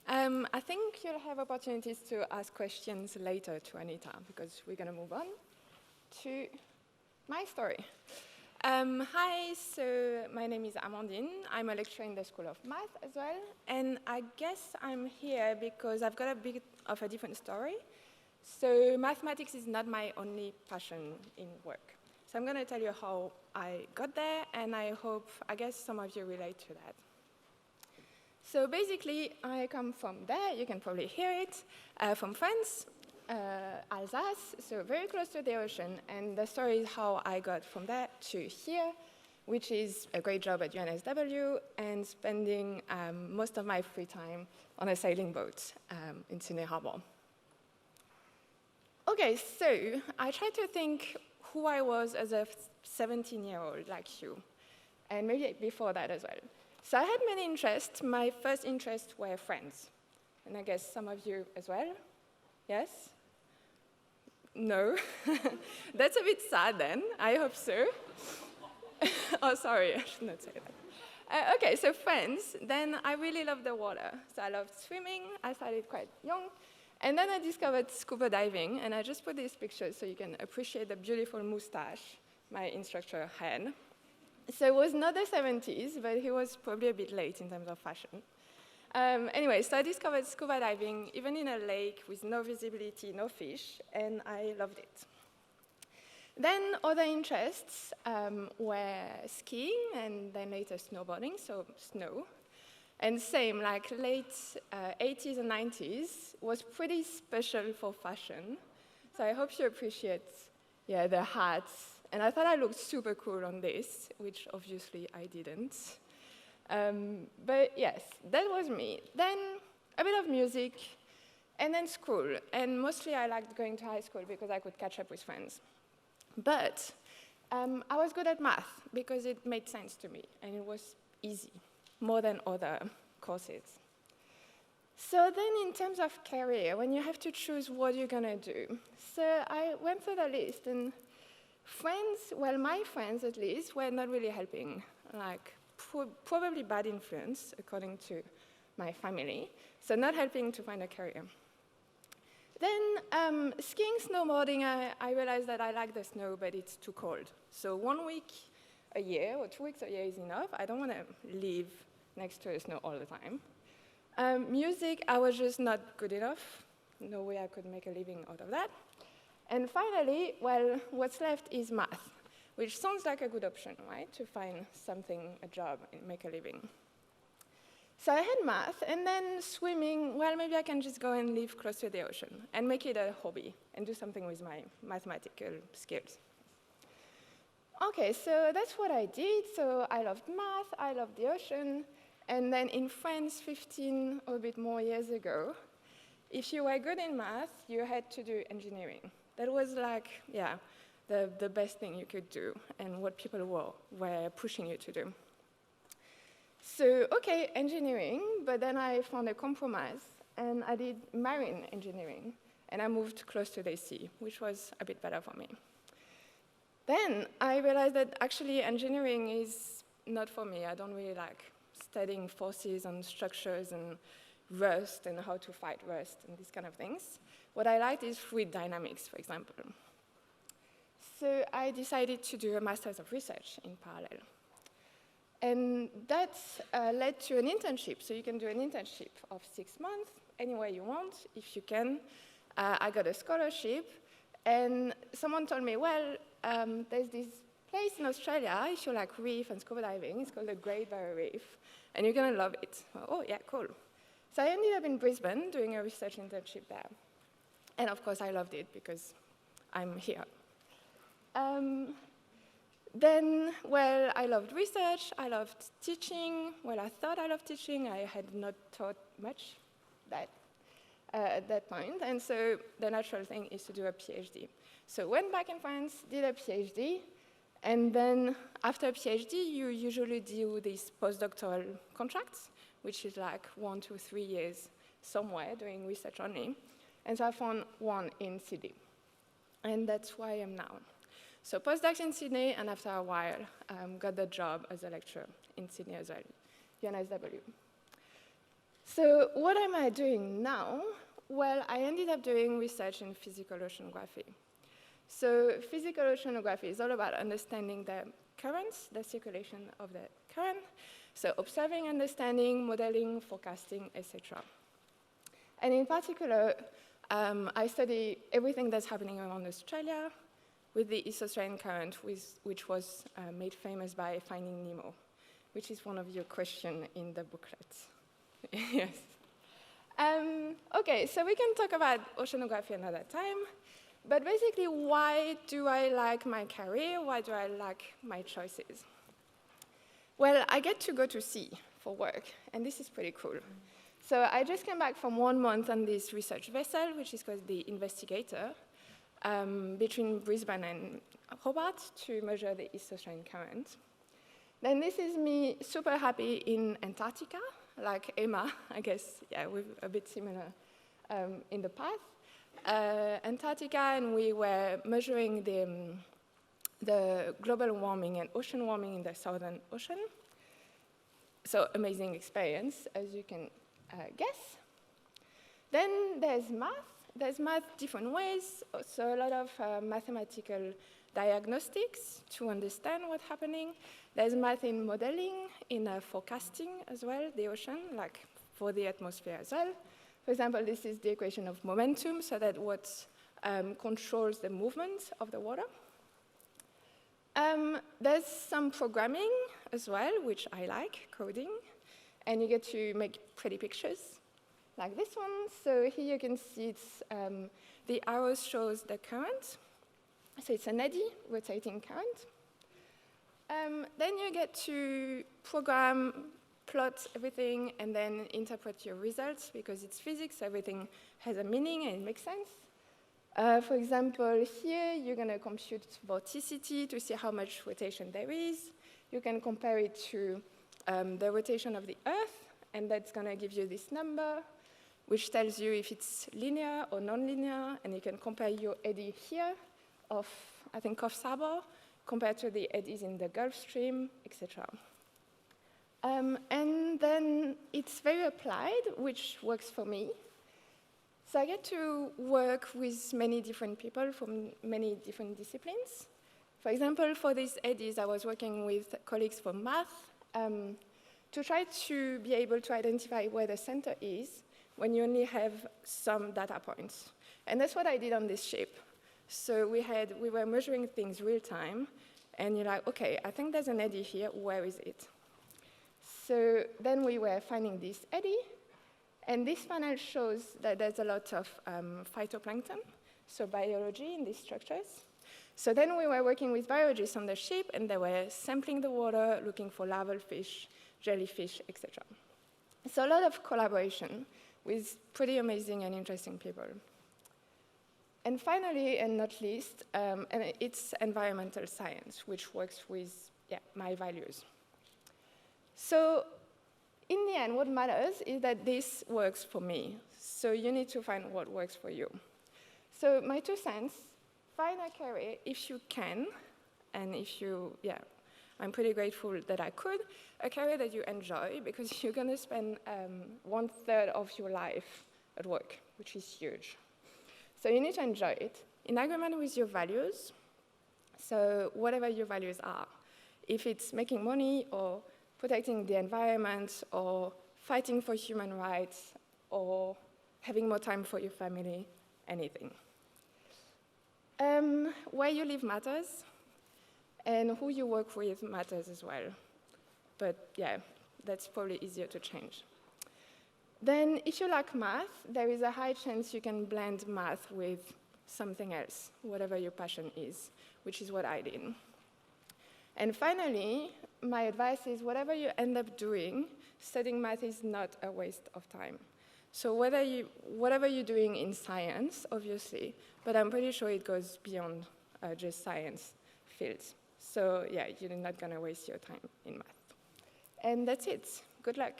I think you'll have opportunities to ask questions later to Anita, because we're going to move on to my story. Hi, so my name is Amandine. I'm a lecturer in the School of Math as well, and I guess I'm here because I've got a bit of a different story. So mathematics is not my only passion in work. So I'm going to tell you how I got there, and I guess some of you relate to that. So basically, I come from there, you can probably hear it, from France, Alsace, so very close to the ocean, and the story is how I got from there to here, which is a great job at UNSW, and spending most of my free time on a sailing boat in Sydney Harbour. Okay, so I tried to think who I was as a 17-year-old like you, and maybe before that as well. So I had many interests. My first interests were friends, and I guess some of you as well. Yes? No? That's a bit sad then. I hope so. Oh, sorry, I should not say that. Okay, so friends. Then I really loved the water. So I loved swimming. I started quite young. And then I discovered scuba diving, and I just put these pictures so you can appreciate the beautiful mustache my instructor had. So it was not the 70s, but he was probably a bit late in terms of fashion. Anyway, so I discovered scuba diving, even in a lake with no visibility, no fish, and I loved it. Then other interests were skiing, and then later snowboarding, so snow. And same, like late 80s and 90s was pretty special for fashion. So I hope you appreciate, the hats. And I thought I looked super cool on this, which obviously I didn't. But yes, that was me. Then a bit of music, and then school. And mostly I liked going to high school because I could catch up with friends. But I was good at math because it made sense to me, and it was easy, more than other courses. So then in terms of career, when you have to choose what you're going to do, so I went through the list, and friends, well, my friends at least, were not really helping, like probably bad influence, according to my family, so not helping to find a career. Then skiing, snowboarding, I realized that I like the snow, but it's too cold. So 1 week a year, or 2 weeks a year is enough. I don't want to live next to the snow all the time. Music, I was just not good enough. No way I could make a living out of that. And finally, well, what's left is math, which sounds like a good option, right, to find something, a job, and make a living. So I had math, and then swimming, well, maybe I can just go and live close to the ocean and make it a hobby and do something with my mathematical skills. Okay, so that's what I did. So I loved math, I loved the ocean, and then in France, 15 or a bit more years ago, if you were good in math, you had to do engineering. That was like, the best thing you could do, and what people were pushing you to do. So, okay, engineering, but then I found a compromise, and I did marine engineering, and I moved close to the sea, which was a bit better for me. Then I realized that actually engineering is not for me. I don't really like studying forces and structures and rust and how to fight rust and these kind of things. What I liked is fluid dynamics, for example. So I decided to do a master's of research in parallel. And that led to an internship. So you can do an internship of 6 months, anywhere you want, if you can. I got a scholarship, and someone told me, well, there's this place in Australia, if you like reef and scuba diving, it's called the Great Barrier Reef, and you're going to love it. Oh, yeah, cool. So I ended up in Brisbane doing a research internship there. And of course, I loved it because I'm here. Then, well, I loved research, I loved teaching. Well, I thought I loved teaching. I had not taught much at that point. And so the natural thing is to do a PhD. So went back in France, did a PhD, and then after a PhD, you usually do these postdoctoral contracts, which is like 1 to 3 years somewhere doing research only. And so I found one in Sydney. And that's where I am now. So postdocs in Sydney, and after a while, got the job as a lecturer in Sydney as well, UNSW. So what am I doing now? Well, I ended up doing research in physical oceanography. So physical oceanography is all about understanding the currents, the circulation of the current, so observing, understanding, modeling, forecasting, etc. And in particular, I study everything that's happening around Australia with the East Australian current, which was made famous by Finding Nemo, which is one of your questions in the booklet. Yes. Okay, so we can talk about oceanography another time, but basically, why do I like my career? Why do I like my choices? Well, I get to go to sea for work, and this is pretty cool. So I just came back from 1 month on this research vessel, which is called the Investigator, between Brisbane and Hobart to measure the East Australian current. Then this is me super happy in Antarctica, like Emma, I guess, yeah, we're a bit similar in the path. Antarctica, and we were measuring the global warming and ocean warming in the Southern Ocean. So amazing experience, as you can guess. Then there's math. There's math different ways, so a lot of mathematical diagnostics to understand what's happening. There's math in modeling, in forecasting as well, the ocean, like for the atmosphere as well. For example, this is the equation of momentum, so that what controls the movement of the water. There's some programming as well, which I like, coding, and you get to make pretty pictures, like this one. So here you can see it's, the arrows shows the current. So it's an eddy, rotating current. Then you get to program, plot everything, and then interpret your results, because it's physics, everything has a meaning and it makes sense. For example, here you're going to compute vorticity to see how much rotation there is. You can compare it to the rotation of the Earth, and that's going to give you this number, which tells you if it's linear or non-linear, and you can compare your eddy here of, I think, Coffs Harbour, compared to the eddies in the Gulf Stream, etc. And then it's very applied, which works for me. So I get to work with many different people from many different disciplines. For example, for these eddies, I was working with colleagues from math to try to be able to identify where the center is when you only have some data points. And that's what I did on this ship. So we were measuring things real time, and you're like, okay, I think there's an eddy here, where is it? So then we were finding this eddy, and this panel shows that there's a lot of phytoplankton, so biology in these structures. So then we were working with biologists on the ship, and they were sampling the water, looking for larval fish, jellyfish, etc. So a lot of collaboration with pretty amazing and interesting people. And finally, and not least, it's environmental science, which works with my values. So in the end, what matters is that this works for me. So you need to find what works for you. So my 2 cents, find a career if you can, and if you, I'm pretty grateful that I could, a career that you enjoy, because you're going to spend 1/3 of your life at work, which is huge. So you need to enjoy it in agreement with your values, so whatever your values are. If it's making money, or protecting the environment, or fighting for human rights, or having more time for your family, anything. Where you live matters, and who you work with matters as well. But that's probably easier to change. Then, if you like math, there is a high chance you can blend math with something else, whatever your passion is, which is what I did. And finally, my advice is whatever you end up doing, studying math is not a waste of time. So whatever you're doing in science, obviously, but I'm pretty sure it goes beyond just science fields. So you're not going to waste your time in math. And that's it. Good luck.